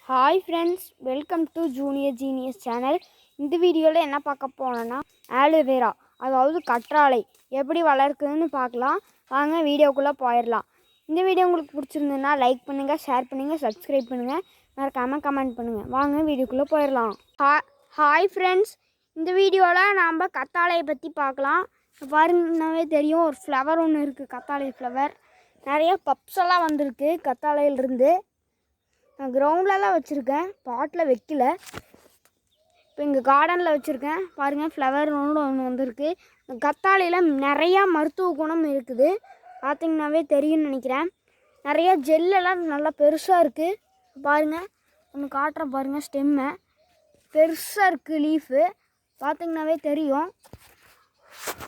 Hi friends, welcome to junior genius channel. இந்த வீடியோவில் என்ன பார்க்க போனோன்னா ஆலோவேரா, அதாவது கற்றாழை எப்படி வளர்க்குதுன்னு பார்க்கலாம். வாங்க வீடியோக்குள்ளே போயிடலாம். இந்த வீடியோ உங்களுக்கு பிடிச்சிருந்ததுன்னா லைக் பண்ணுங்கள், ஷேர் பண்ணுங்கள், சப்ஸ்கிரைப் பண்ணுங்கள், மறக்காமல் கமெண்ட் பண்ணுங்கள். வாங்க வீடியோக்குள்ளே போயிடலாம். ஹாய் ஃப்ரெண்ட்ஸ், இந்த வீடியோவில் நாம் கற்றாழையை பற்றி பார்க்கலாம். பாருங்கன்னாவே தெரியும், ஒரு ஃப்ளவர் ஒன்று இருக்குது, கற்றாழை ஃப்ளவர். நிறைய பப்ஸ் எல்லாம் வந்திருக்கு கற்றாழையிலிருந்து. நான் கிரவுண்ட்லலாம் வச்சுருக்கேன், பாட்டில் வைக்கல. இப்போ எங்கள் கார்டனில் வச்சுருக்கேன். பாருங்கள், ஃப்ளவர் ஒன்று வந்திருக்கு. கற்றாழையில் நிறையா மருத்துவ குணம் இருக்குது, பார்த்திங்கனாவே தெரியும்னு நினைக்கிறேன். நிறையா ஜெல்லெல்லாம் நல்லா பெருசாக இருக்குது. பாருங்கள், ஒன்று காட்டுறேன் பாருங்கள், ஸ்டெம்மை பெருசாக இருக்குது, லீஃபு பார்த்திங்கனாவே தெரியும்.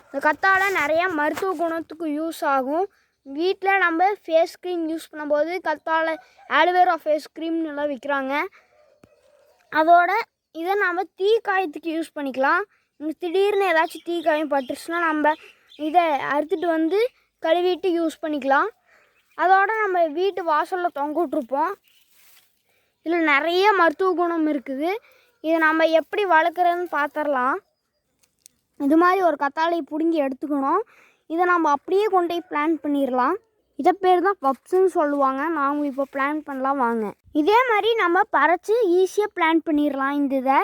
இந்த கற்றாழை நிறையா மருத்துவ குணத்துக்கு யூஸ் ஆகும். வீட்டில் நம்ம ஃபேஸ் க்ரீம் யூஸ் பண்ணும்போது கற்றாழை ஆலோவேரா ஃபேஸ் க்ரீம்னு எல்லாம் விற்கிறாங்க. அதோட இதை நம்ம தீக்காயத்துக்கு யூஸ் பண்ணிக்கலாம். திடீர்னு ஏதாச்சும் தீக்காயம் பட்டுருச்சுன்னா நம்ம இதை அறுத்துட்டு வந்து கழுவிட்டு யூஸ் பண்ணிக்கலாம். அதோட நம்ம வீட்டு வாசலில் தொங்க விட்ருப்போம். இதில் நிறைய மருத்துவ குணம் இருக்குது. இதை நம்ம எப்படி வளர்க்குறதுன்னு பார்த்துடலாம். இது மாதிரி ஒரு கற்றாழையை பிடுங்கி எடுத்துக்கணும். இதை நம்ம அப்படியே கொண்டு போய் பிளான்ட் பண்ணிடலாம். இதை பேர் தான் பப்ஸுன்னு சொல்லுவாங்க. நாங்கள் இப்போ பிளான்ட் பண்ணலாம் வாங்க. இதே மாதிரி நம்ம பறித்து ஈஸியாக பிளான்ட் பண்ணிடலாம். இதை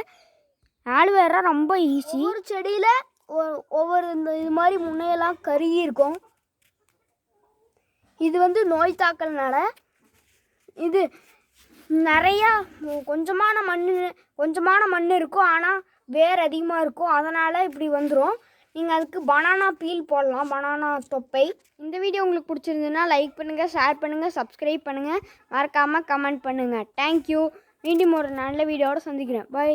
ஆலோவேரா ரொம்ப ஈஸி. ஒரு செடியில் ஒவ்வொரு இது மாதிரி முன்னையெல்லாம் கருகி இருக்கும். இது வந்து நோய் தாக்கல்னால இது நிறையா கொஞ்சமான மண் இருக்கும், ஆனால் வேர் அதிகமாக இருக்கும். அதனால் இப்படி வந்துடும். நீங்கள் அதுக்கு பனானா பீல் போடலாம், பனானா தொப்பை. இந்த வீடியோ உங்களுக்கு பிடிச்சிருந்துன்னா லைக் பண்ணுங்கள், ஷேர் பண்ணுங்கள், சப்ஸ்கிரைப் பண்ணுங்கள், மறக்காமல் கமெண்ட் பண்ணுங்கள். தேங்க்யூ. மீண்டும் ஒரு நல்ல வீடியோவோட சந்திக்கிறேன். பை.